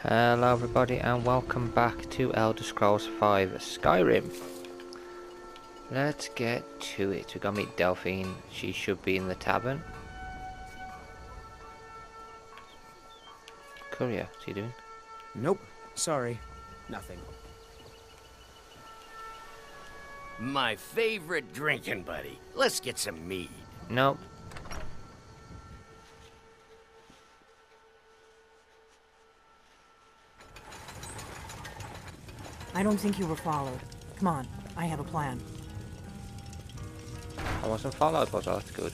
Hello everybody and welcome back to Elder Scrolls V Skyrim. Let's get to it. We're gonna meet Delphine. She should be in the tavern. Courier, what's he doing? Nope. Sorry. Nothing. My favorite drinking buddy. Let's get some mead. Nope. I don't think you were followed. Come on, I have a plan. I wasn't followed, was I? That's good.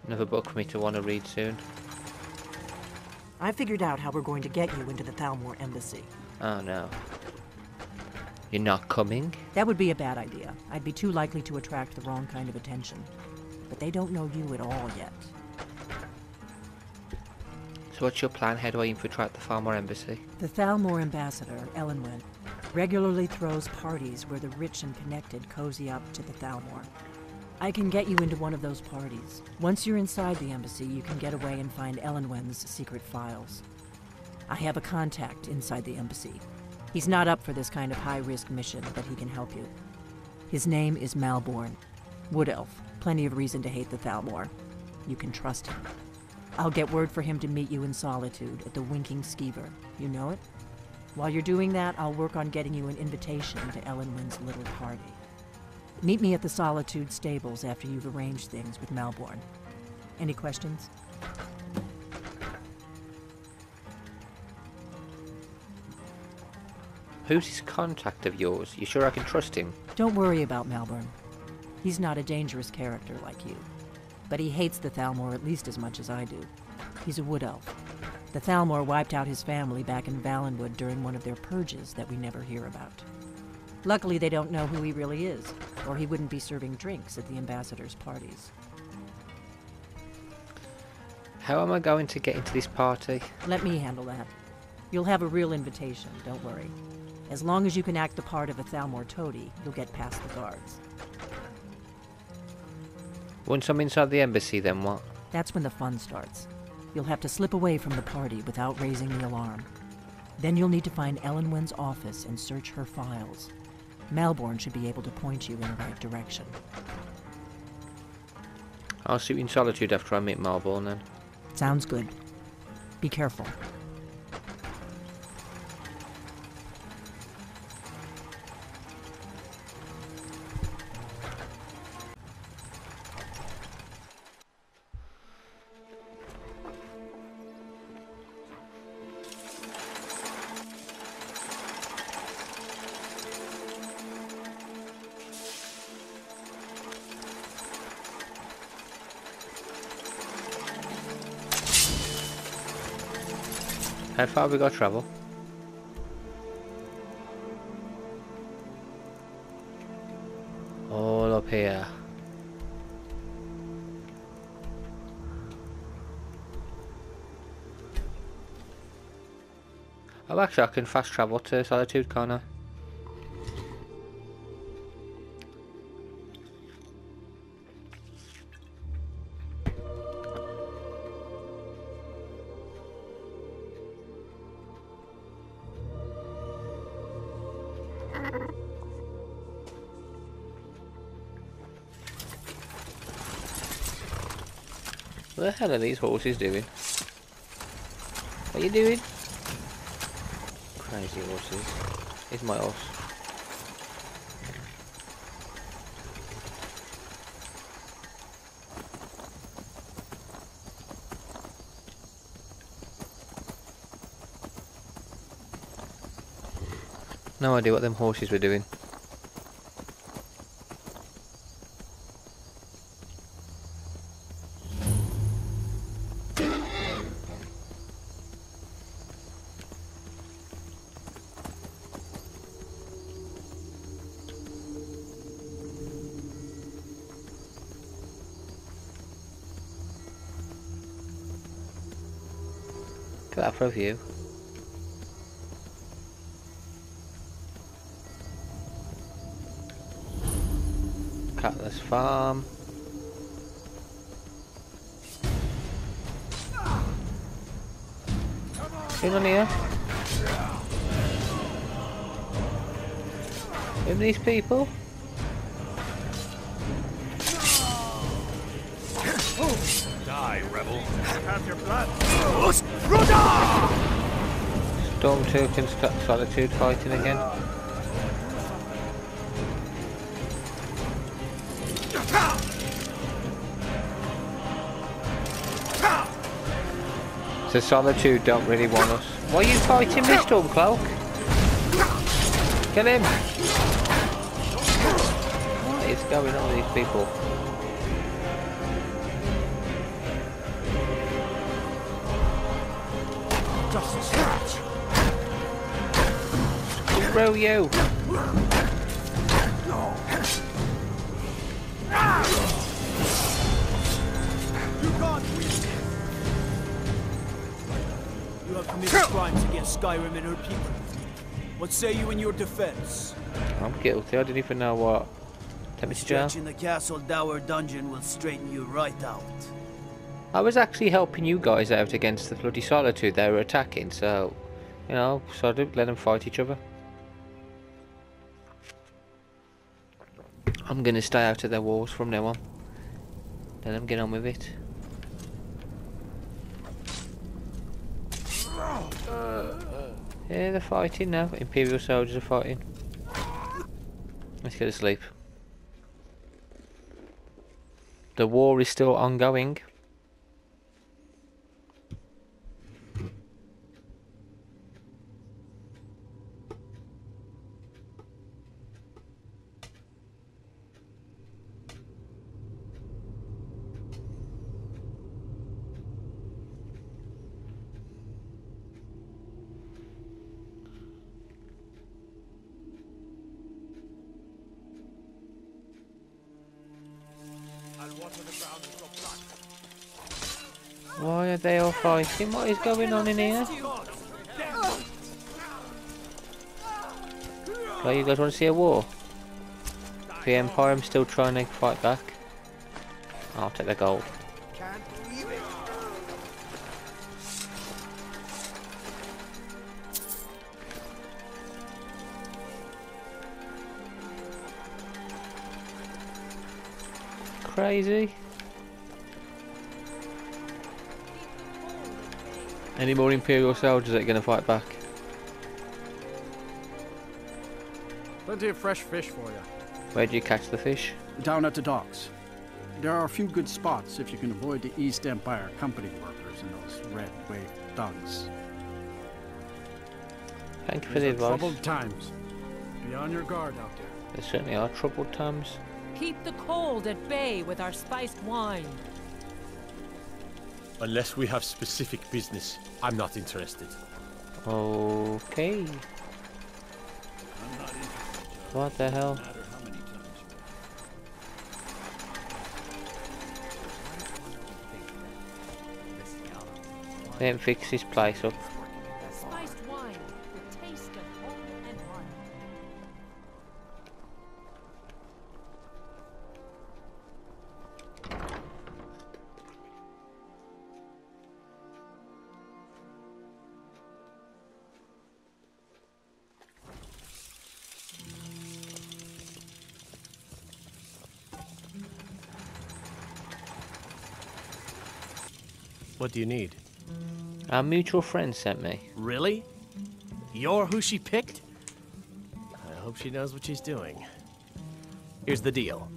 Another book for me to want to read soon. I figured out how we're going to get you into the Thalmor embassy. Oh no. You're not coming? That would be a bad idea. I'd be too likely to attract the wrong kind of attention. But they don't know you at all yet. So what's your plan? How do I infiltrate the Thalmor embassy? The Thalmor ambassador, Elenwen, regularly throws parties where the rich and connected cozy up to the Thalmor. I can get you into one of those parties. Once you're inside the embassy, you can get away and find Elenwen's secret files. I have a contact inside the embassy. He's not up for this kind of high-risk mission, but he can help you. His name is Malborn. Wood Elf. Plenty of reason to hate the Thalmor. You can trust him. I'll get word for him to meet you in Solitude at the Winking Skeever. You know it? While you're doing that, I'll work on getting you an invitation to Elenwen's little party. Meet me at the Solitude stables after you've arranged things with Malborn. Any questions? Who's this contact of yours? You sure I can trust him? Don't worry about Malborn. He's not a dangerous character like you. But he hates the Thalmor at least as much as I do. He's a wood elf. The Thalmor wiped out his family back in Valenwood during one of their purges that we never hear about. Luckily, they don't know who he really is, or he wouldn't be serving drinks at the ambassador's parties. How am I going to get into this party? Let me handle that. You'll have a real invitation, don't worry. As long as you can act the part of a Thalmor toady, you'll get past the guards. Once I'm inside the embassy, then what? That's when the fun starts. You'll have to slip away from the party without raising the alarm. Then you'll need to find Elenwen's office and search her files. Malborn should be able to point you in the right direction. I'll see you in Solitude after I meet Malborn then. Sounds good. Be careful. How far have we got to travel? All up here. Oh, actually I can fast travel to Solitude, can't I? What the hell are these horses doing? What are you doing? Crazy horses. Here's my horse. No idea what them horses were doing. Look at that for a view. Cutlass Farm. In on here. In these people. Die, rebel. Have your blood. Stormcloak and Solitude fighting again. So Solitude don't really want us. Why are you fighting me, Stormcloak? Kill him! What is going on with these people? Just a scratch. Screw you! You can't win. You have committed crimes against Skyrim and her people. What say you in your defense? I'm guilty, I didn't even know what. Take me to jail. Stretch in the castle dower dungeon will straighten you right out. I was actually helping you guys out against the bloody Solitude they were attacking, so, you know, so I didn't let them fight each other. I'm gonna stay out of their wars from now on. Let them get on with it. Yeah, they're fighting now. Imperial soldiers are fighting. Let's go to sleep. The war is still ongoing. Why are they all fighting? What is going on in here? Well, you guys want to see a war? The Empire, I'm still trying to fight back. I'll take the gold. Crazy. Any more Imperial soldiers that are going to fight back? Plenty of fresh fish for you. Where'd you catch the fish? Down at the docks. There are a few good spots if you can avoid the East Empire company workers and those red wave thugs. Thank you for the These are advice. troubled times. Be on your guard out there. There certainly are troubled times. Keep the cold at bay with our spiced wine. Unless we have specific business, I'm not interested. Okay. What the hell? They didn't fix this place up. Spiced wine, the taste of home and heart. What do you need? Our mutual friend sent me. Really? You're who she picked? I hope she knows what she's doing. Here's the deal.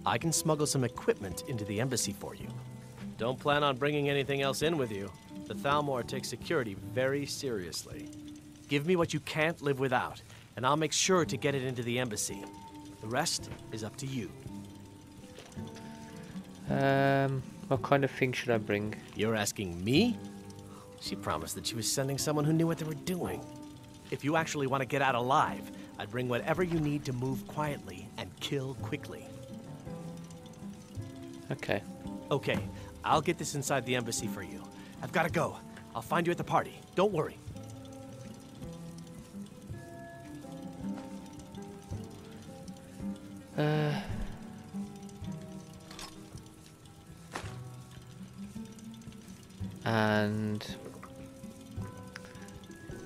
I can smuggle some equipment into the embassy for you. Don't plan on bringing anything else in with you. The Thalmor takes security very seriously. Give me what you can't live without, and I'll make sure to get it into the embassy. The rest is up to you. What kind of thing should I bring? You're asking me? She promised that she was sending someone who knew what they were doing. If you actually want to get out alive, I'd bring whatever you need to move quietly and kill quickly. Okay. Okay, I'll get this inside the embassy for you. I've got to go. I'll find you at the party. Don't worry. and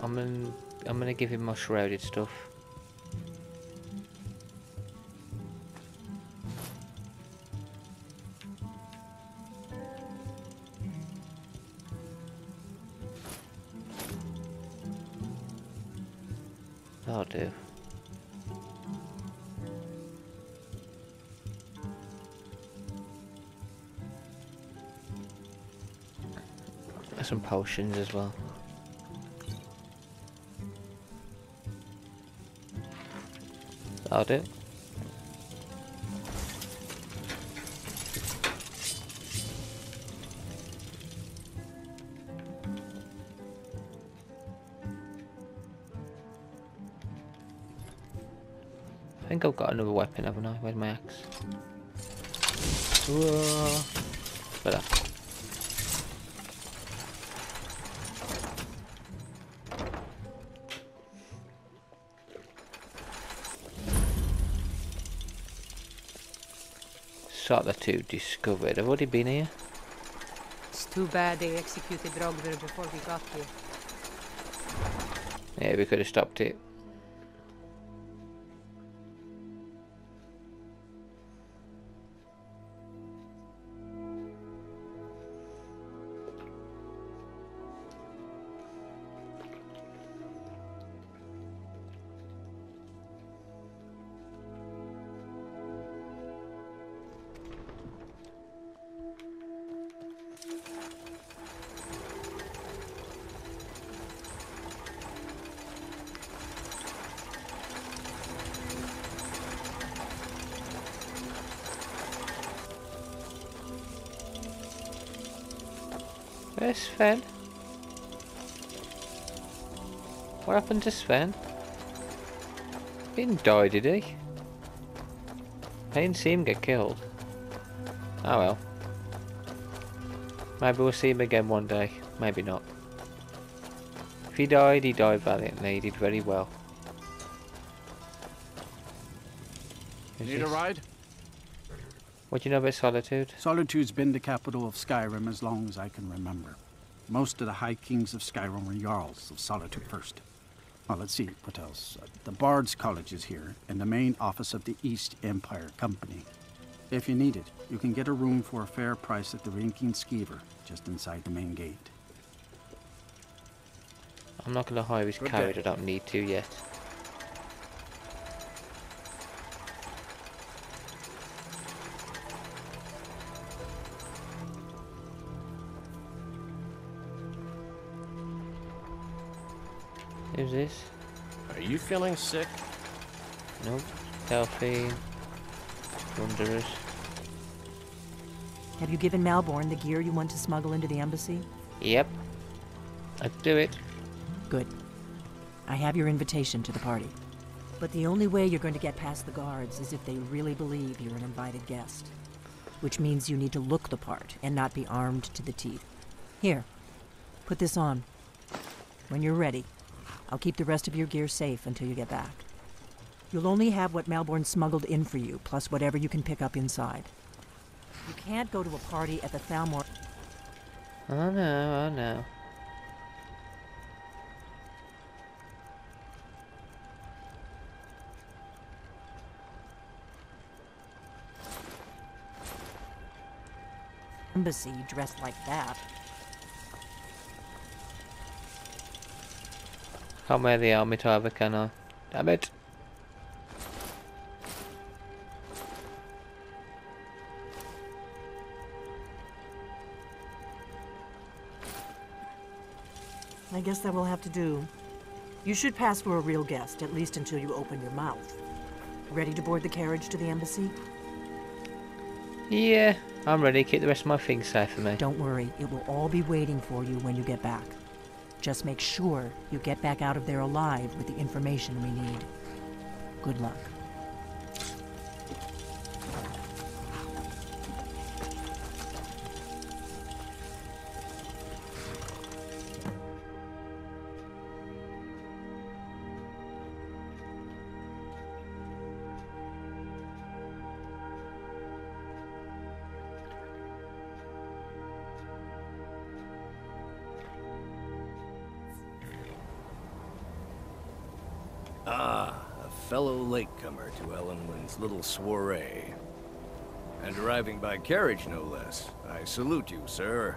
I'm gonna give him my shrouded stuff. That'll do. There's some potions as well. That'll do. I think I've got another weapon, haven't I? Where's my axe? Whoa. Better. Sort two discovered. I've already been here. It's too bad they executed Greybeard before we got here. Yeah, we could have stopped it. Where's Sven? What happened to Sven? He didn't die, did he? I didn't see him get killed. Oh well. Maybe we'll see him again one day. Maybe not. If he died valiantly. He did very well. Need a ride? What do you know about Solitude? Solitude's been the capital of Skyrim as long as I can remember. Most of the High Kings of Skyrim were Jarls of Solitude first. Well, let's see, what else? The Bard's College is here, and the main office of the East Empire Company. If you need it, you can get a room for a fair price at the Rinking Skeever, just inside the main gate. I'm not going to hire his carriage, I don't need to yet. Who's this? Are you feeling sick? Nope. Delphine. Wanderers. Have you given Malborn the gear you want to smuggle into the embassy? Yep. Let's do it. Good. I have your invitation to the party. But the only way you're going to get past the guards is if they really believe you're an invited guest. Which means you need to look the part and not be armed to the teeth. Here, put this on. When you're ready, I'll keep the rest of your gear safe until you get back. You'll only have what Malborn smuggled in for you, plus whatever you can pick up inside. You can't go to a party at the Thalmor. Oh no, oh no. Embassy dressed like that. Can't wear the army either, can I? Damn it. I guess that will have to do. You should pass for a real guest, at least until you open your mouth. Ready to board the carriage to the embassy? Yeah, I'm ready. Keep the rest of my things safe for me. Don't worry, it will all be waiting for you when you get back. Just make sure you get back out of there alive with the information we need. Good luck. Ah, a fellow latecomer to Ellenwyn's little soiree. And arriving by carriage, no less. I salute you, sir.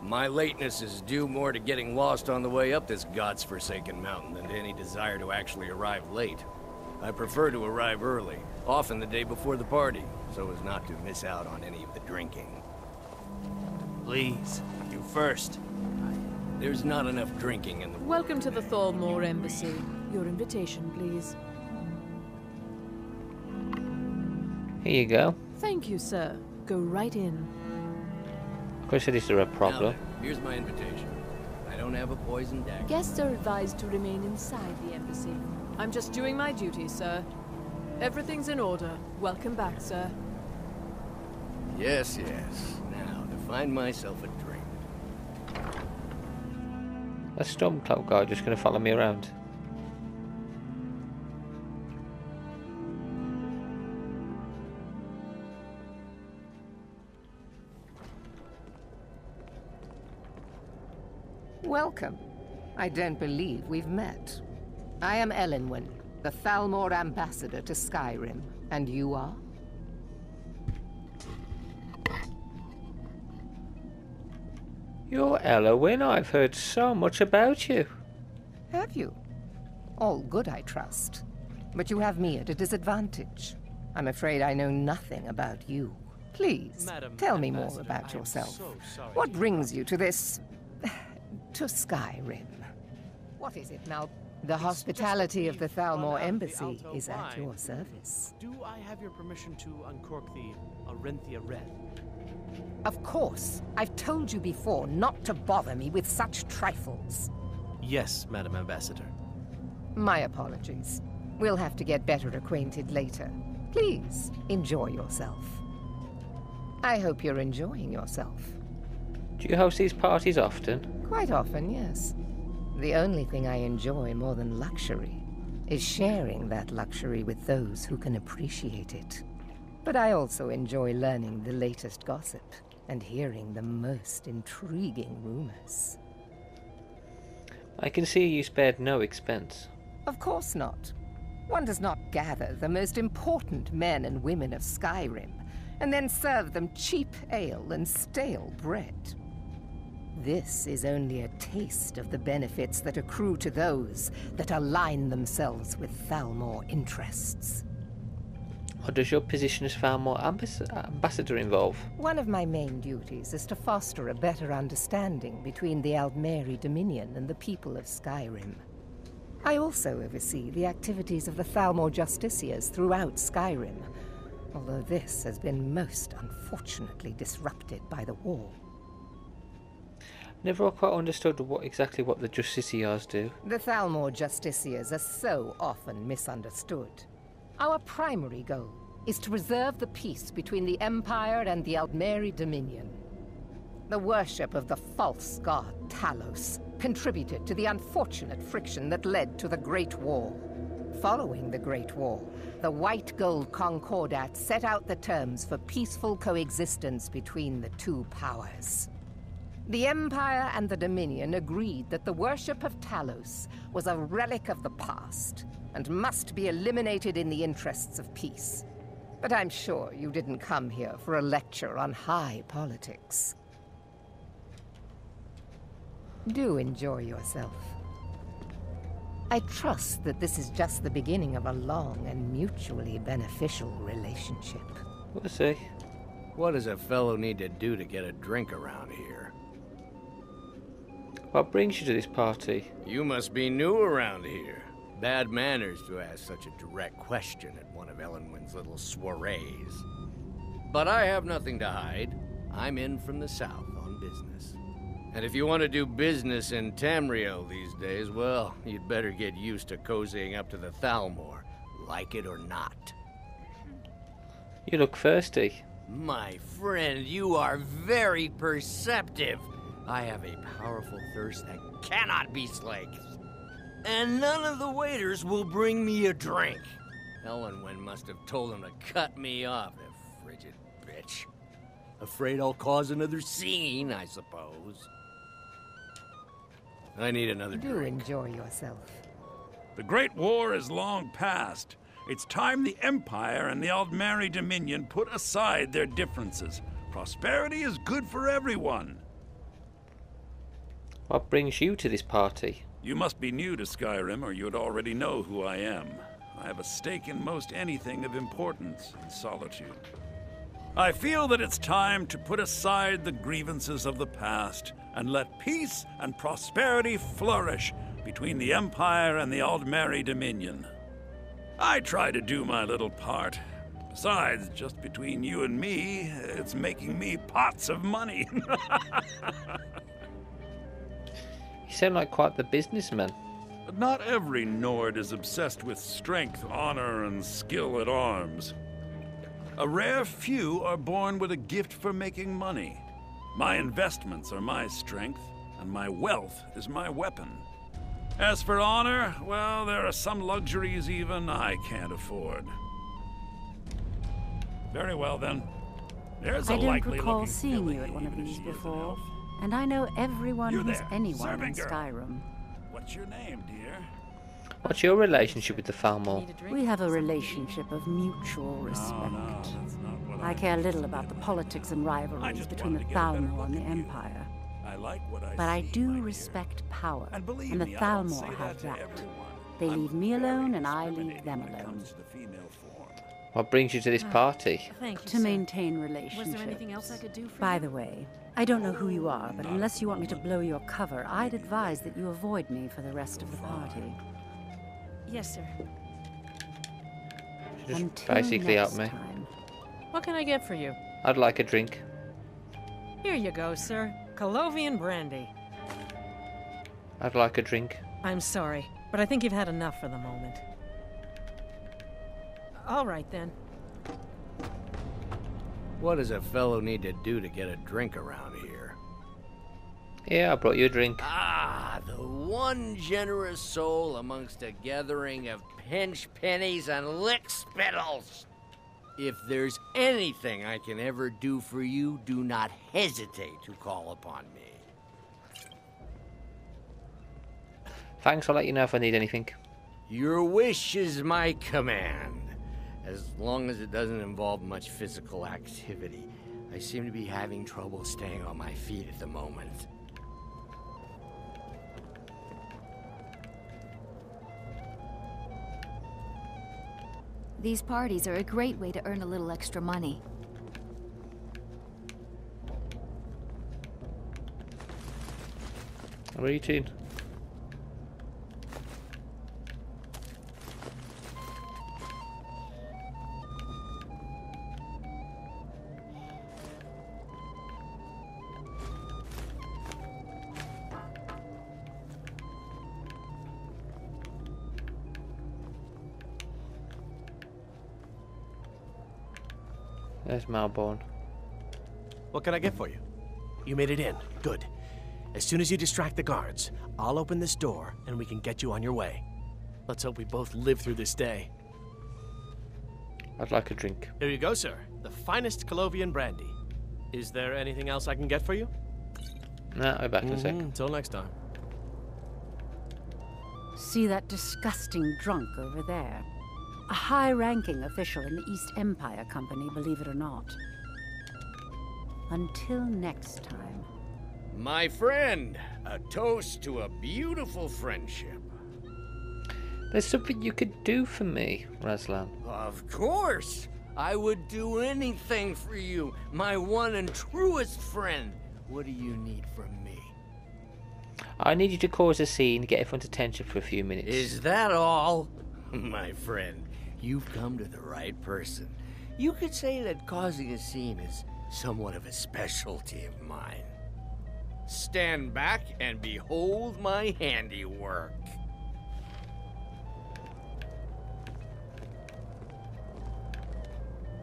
My lateness is due more to getting lost on the way up this god's-forsaken mountain than to any desire to actually arrive late. I prefer to arrive early, often the day before the party, so as not to miss out on any of the drinking. Please, you first. There's not enough drinking in the world. Welcome to the Thalmor Embassy. Your invitation, please. Here you go. Thank you, sir. Go right in. Of course, is there a Now problem? then, here's my invitation. I don't have a poison dagger. Guests are advised to remain inside the embassy. I'm just doing my duty, sir. Everything's in order. Welcome back, sir. Yes, yes. Now, to find myself a drink. That Stormcloak guy just gonna follow me around. Welcome. I don't believe we've met. I am Ellenwyn, the Thalmor ambassador to Skyrim. And you are? You're Ellenwyn. I've heard so much about you. Have you? All good, I trust. But you have me at a disadvantage. I'm afraid I know nothing about you. Please, Madam tell me more Ambassador, about I am yourself. so sorry What to brings you to this... to Skyrim? What is it now? The hospitality of the Thalmor Embassy is at your service. Do I have your permission to uncork the Arenthia Red? Of course. I've told you before not to bother me with such trifles. Yes, Madam Ambassador. My apologies. We'll have to get better acquainted later. Please, enjoy yourself. I hope you're enjoying yourself. Do you host these parties often? Quite often, yes. The only thing I enjoy more than luxury is sharing that luxury with those who can appreciate it. But I also enjoy learning the latest gossip and hearing the most intriguing rumors. I can see you spared no expense. Of course not. One does not gather the most important men and women of Skyrim and then serve them cheap ale and stale bread. This is only a taste of the benefits that accrue to those that align themselves with Thalmor interests. What does your position as Thalmor ambassador involve? One of my main duties is to foster a better understanding between the Aldmeri Dominion and the people of Skyrim. I also oversee the activities of the Thalmor Justiciars throughout Skyrim, although this has been most unfortunately disrupted by the war. Never quite understood exactly what the Justiciars do. The Thalmor Justiciars are so often misunderstood. Our primary goal is to preserve the peace between the Empire and the Aldmeri Dominion. The worship of the false god Talos contributed to the unfortunate friction that led to the Great War. Following the Great War, the White Gold Concordat set out the terms for peaceful coexistence between the two powers. The Empire and the Dominion agreed that the worship of Talos was a relic of the past and must be eliminated in the interests of peace. But I'm sure you didn't come here for a lecture on high politics. Do enjoy yourself. I trust that this is just the beginning of a long and mutually beneficial relationship. We'll see. What does a fellow need to do to get a drink around here? What brings you to this party? You must be new around here. Bad manners to ask such a direct question at one of Ellenwyn's little soirees. But I have nothing to hide. I'm in from the south on business. And if you want to do business in Tamriel these days, well, you'd better get used to cozying up to the Thalmor, like it or not. You look thirsty. My friend, you are very perceptive. I have a powerful thirst that cannot be slaked. And none of the waiters will bring me a drink. Ellenwyn must have told them to cut me off, the frigid bitch. Afraid I'll cause another scene, I suppose. I need another Do drink. enjoy yourself. The Great War is long past. It's time the Empire and the Aldmeri Dominion put aside their differences. Prosperity is good for everyone. What brings you to this party? You must be new to Skyrim, or you'd already know who I am. I have a stake in most anything of importance in Solitude. I feel that it's time to put aside the grievances of the past and let peace and prosperity flourish between the Empire and the Aldmeri Dominion. I try to do my little part. Besides, just between you and me, it's making me pots of money. You sound like quite the businessman. But not every Nord is obsessed with strength, honor, and skill at arms. A rare few are born with a gift for making money. My investments are my strength, and my wealth is my weapon. As for honor, well, there are some luxuries even I can't afford. Very well, then. There's a I don't likely recall looking seeing filly, you at one of even if these she is an before, elf. and I know everyone You who's there, anyone serving in girl. Skyrim. What's your name, dear? What's your relationship with the Thalmor? We have a relationship of mutual respect. No, that's not what I care little about the politics and rivalries just between the wanted to get a better Thalmor and the look at you. Empire. I like what I But I see, do my dear. respect power, And believe and the me, I don't say Thalmor have to that. everyone. They I'm leave me very alone, and I leave discriminating them when it alone. comes to the female form. What brings you to this party? Thank you, To sir. maintain relationships. Was there anything else I could do for By you? the way, I don't know who you are, but unless you want me to blow your cover, I'd advise that you avoid me for the rest of the party. Yes, sir. Just Until basically next help me. time. What can I get for you? I'd like a drink. Here you go, sir. Colovian brandy. I'd like a drink. I'm sorry, but I think you've had enough for the moment. All right, then. What does a fellow need to do to get a drink around here? Yeah, I brought you a drink. Ah, the one generous soul amongst a gathering of pinch pennies and lick spittles. If there's anything I can ever do for you, do not hesitate to call upon me. Thanks, I'll let you know if I need anything. Your wish is my command. As long as it doesn't involve much physical activity. I seem to be having trouble staying on my feet at the moment. These parties are a great way to earn a little extra money. Where are you to? There's Malborn. What can I get for you? You made it in. Good. As soon as you distract the guards, I'll open this door and we can get you on your way. Let's hope we both live through this day. I'd like a drink. Here you go, sir. The finest Colovian brandy. Is there anything else I can get for you? Nah, I'll be back in a sec. Until next time. See that disgusting drunk over there? A high-ranking official in the East Empire Company, believe it or not. Until next time. My friend, a toast to a beautiful friendship. There's something you could do for me, Razlan. Of course! I would do anything for you, my one and truest friend. What do you need from me? I need you to cause a scene, get everyone's attention for a few minutes. Is that all? My friend, you've come to the right person. You could say that causing a scene is somewhat of a specialty of mine. Stand back and behold my handiwork.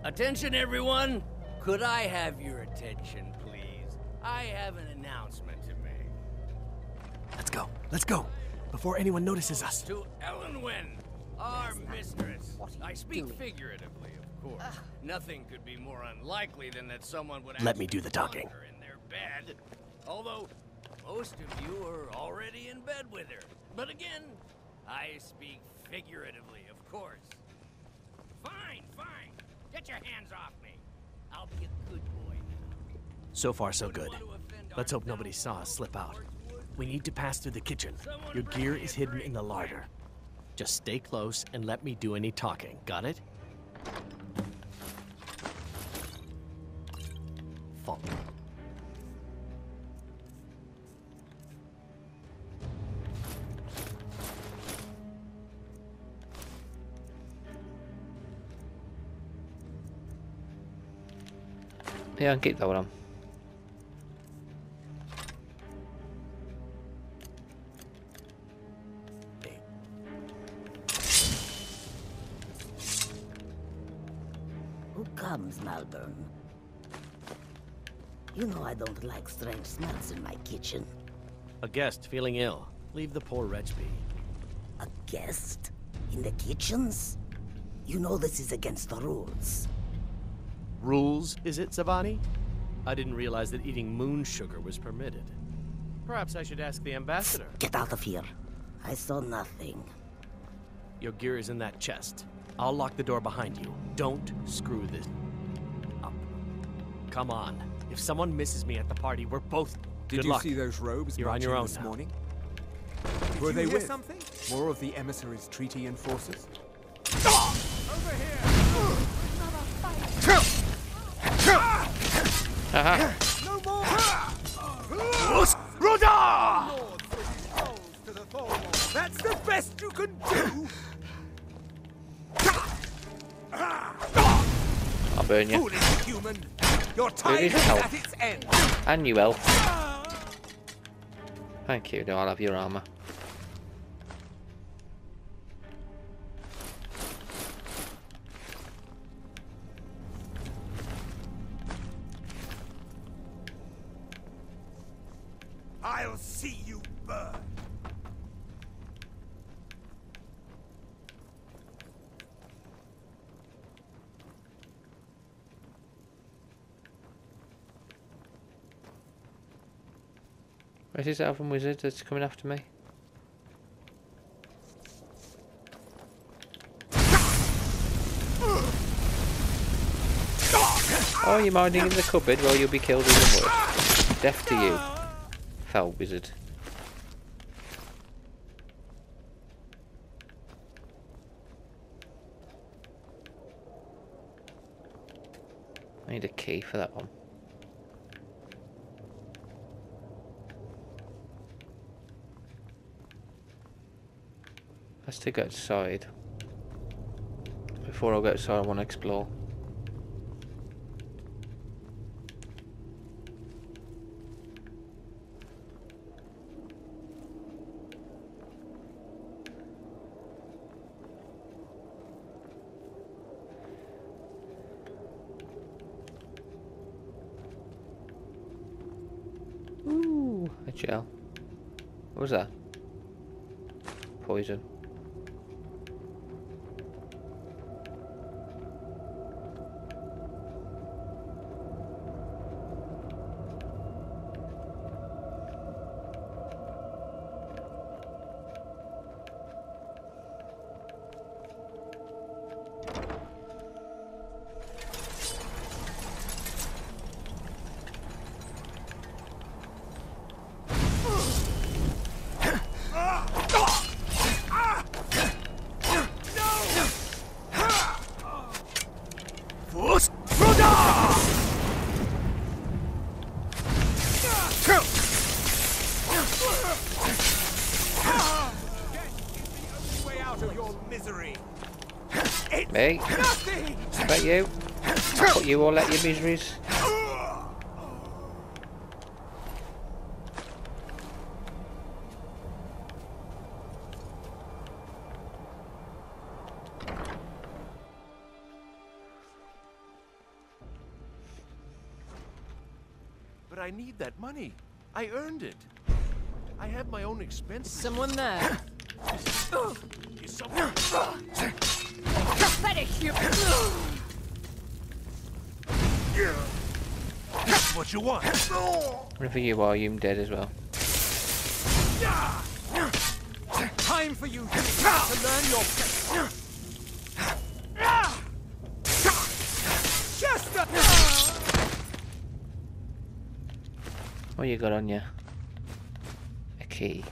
Attention, everyone! Could I have your attention, please? I have an announcement to make. Let's go. Let's go. Before anyone notices us. To Elenwen, our mistress. I speak figuratively, of course. Nothing could be more unlikely than that someone would Let me do the actually talking. want her in their bed. Although most of you are already in bed with her. But again, I speak figuratively, of course. Fine, fine. Get your hands off me. I'll be a good boy now. So far, so good. Let's hope nobody saw us slip out. We need to pass through the kitchen. Your gear is hidden in the larder. Just stay close and let me do any talking. Got it? Follow. Yeah, I can keep that one on. Who comes, Malburn? You know I don't like strange smells in my kitchen. A guest feeling ill. Leave the poor wretch be. A guest? In the kitchens? You know this is against the rules. Rules, is it, Savani? I didn't realize that eating moon sugar was permitted. Perhaps I should ask the ambassador. Get out of here. I saw nothing. Your gear is in that chest. I'll lock the door behind you. Don't screw this up. Come on. If someone misses me at the party, we're both... Did Good you luck. see those robes You're on your own this now. morning? Did Were you they hear with something? more of the emissary's treaty enforcers? Over here! Haha. No more! That's the best you can do! I'll burn you. Foolish human! Your time Really is help. at its end! And you elf. Thank you, no, I'll have your armor. I'll see you burn! Where's this elven wizard that's coming after me? Oh, you're hiding in the cupboard? Well, you'll be killed even worse. Death to you, foul wizard. I need a key for that one. Let's take it outside. Before I go outside, I want to explore. Ooh, a gel. What was that? Poison. Me? About you? I'll put you all out your miseries. But I need that money. I earned it. I have my own expenses. Someone there. Is someone... That's what you want. Wherever you are, you're dead as well. Time time for you to learn your... Chester! What you got on you? A key.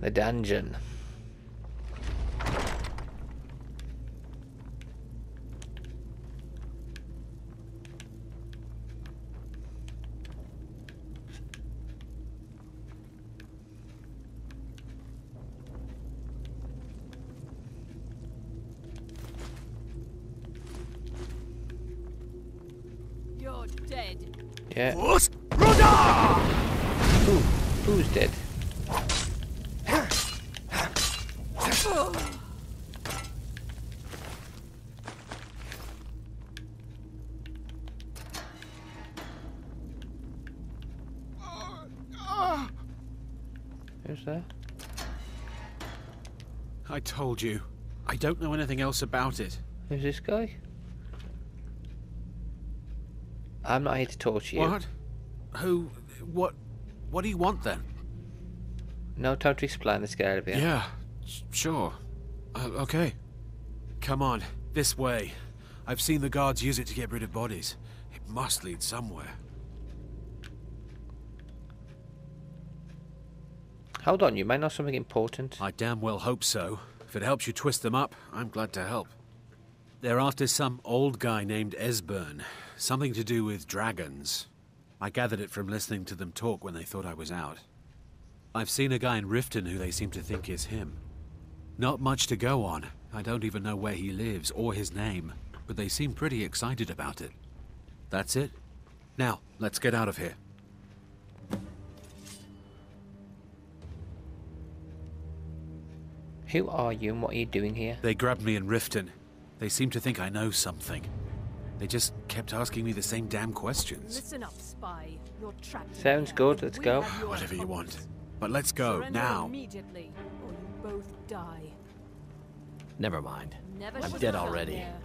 The dungeon. You're dead. Yeah. Who's dead? Who's there? I told you. I don't know anything else about it. Who's this guy? I'm not here to talk to you. What? Who? What do you want then? No time to explain. Let's get out of here. Yeah, sure. Okay. Come on, this way. I've seen the guards use it to get rid of bodies. It must lead somewhere. Hold on, you may know something important. I damn well hope so. If it helps you twist them up, I'm glad to help. They're after some old guy named Esbern. Something to do with dragons. I gathered it from listening to them talk when they thought I was out. I've seen a guy in Riften who they seem to think is him. Not much to go on. I don't even know where he lives or his name, but they seem pretty excited about it. That's it. Now, let's get out of here. Who are you and what are you doing here? They grabbed me in Riften. They seem to think I know something. They just kept asking me the same damn questions. Listen up, spy. You're trapped. Sounds good. Let's go. Whatever you want. But let's go, Surrender now. Immediately, or you both die. Never mind. Never I'm should dead have gone already. there.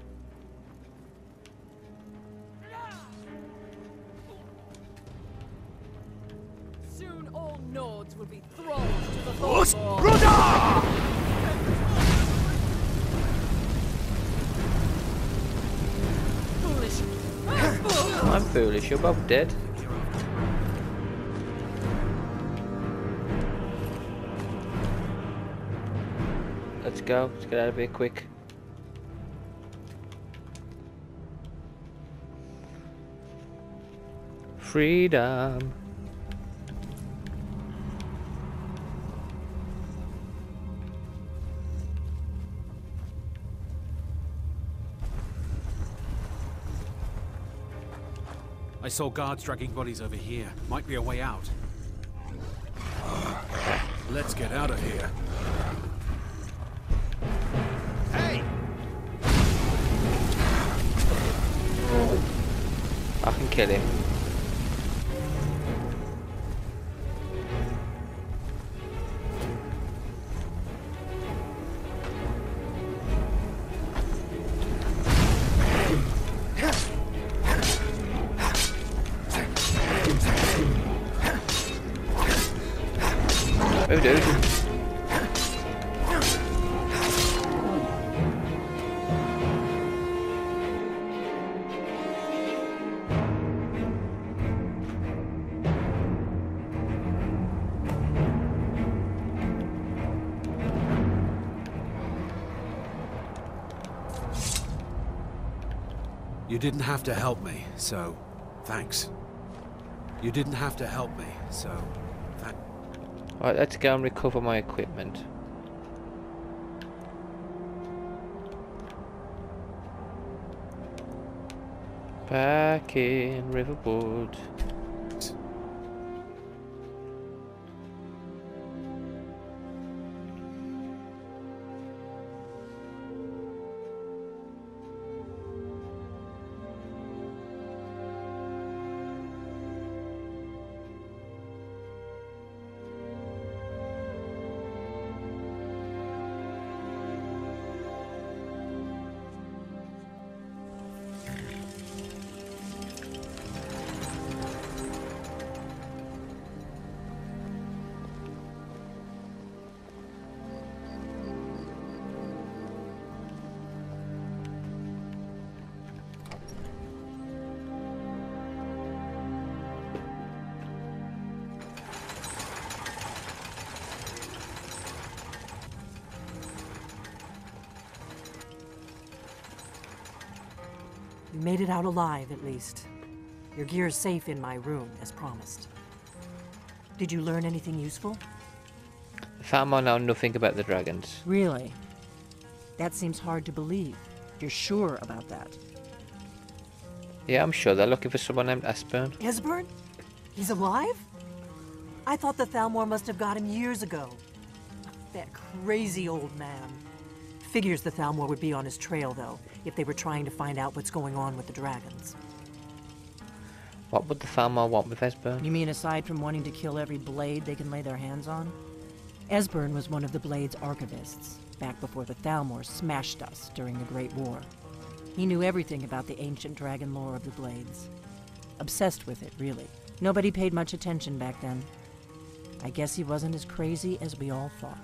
Soon all Nords will be thralls to the Thorn. Foolish. I'm foolish. You're both dead. Let's go. Let's get out of here quick. Freedom. I saw guards dragging bodies over here. Might be a way out. Let's get out of here. Hey! I can kill him. Oh, dude. You didn't have to help me, so thanks. You didn't have to help me, so thanks. Right, let's go and recover my equipment. Back in Riverwood. You made it out alive, at least. Your gear's safe in my room, as promised. Did you learn anything useful? The farmer know nothing about the dragons. Really? That seems hard to believe. You're sure about that? Yeah, I'm sure they're looking for someone named Esbern. Esbern? He's alive? I thought the Thalmor must have got him years ago. That crazy old man. Figures the Thalmor would be on his trail, though, if they were trying to find out what's going on with the dragons. What would the farmer want with Esbern? You mean aside from wanting to kill every blade they can lay their hands on? Esbern was one of the Blade's archivists, back before the Thalmor smashed us during the Great War. He knew everything about the ancient dragon lore of the Blades. Obsessed with it, really. Nobody paid much attention back then. I guess he wasn't as crazy as we all thought.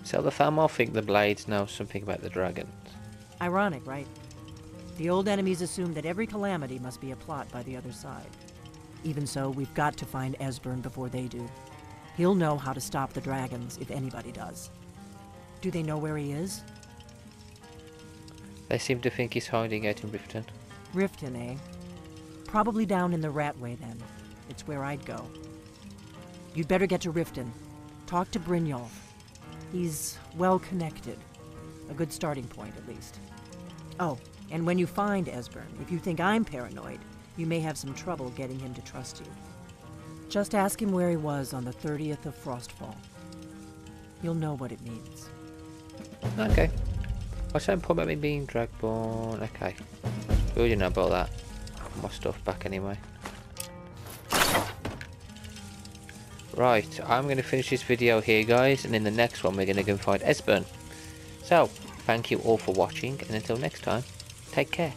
So the Thalmor think the Blades know something about the dragons. Ironic, right? The old enemies assume that every calamity must be a plot by the other side. Even so, we've got to find Esbern before they do. He'll know how to stop the dragons, if anybody does. Do they know where he is? They seem to think he's hiding out in Riften. Riften, eh? Probably down in the Ratway, then. It's where I'd go. You'd better get to Riften. Talk to Brynjolf. He's well-connected. A good starting point, at least. Oh, and when you find Esbern, if you think I'm paranoid, you may have some trouble getting him to trust you. Just ask him where he was on the 30th of Frostfall. You'll know what it means. Okay. What's that important about me being Dragborn? Okay. We already know about that. Put my stuff back anyway. Right, I'm going to finish this video here, guys, and in the next one we're going to go and find Esbern. So, thank you all for watching, and until next time, take care.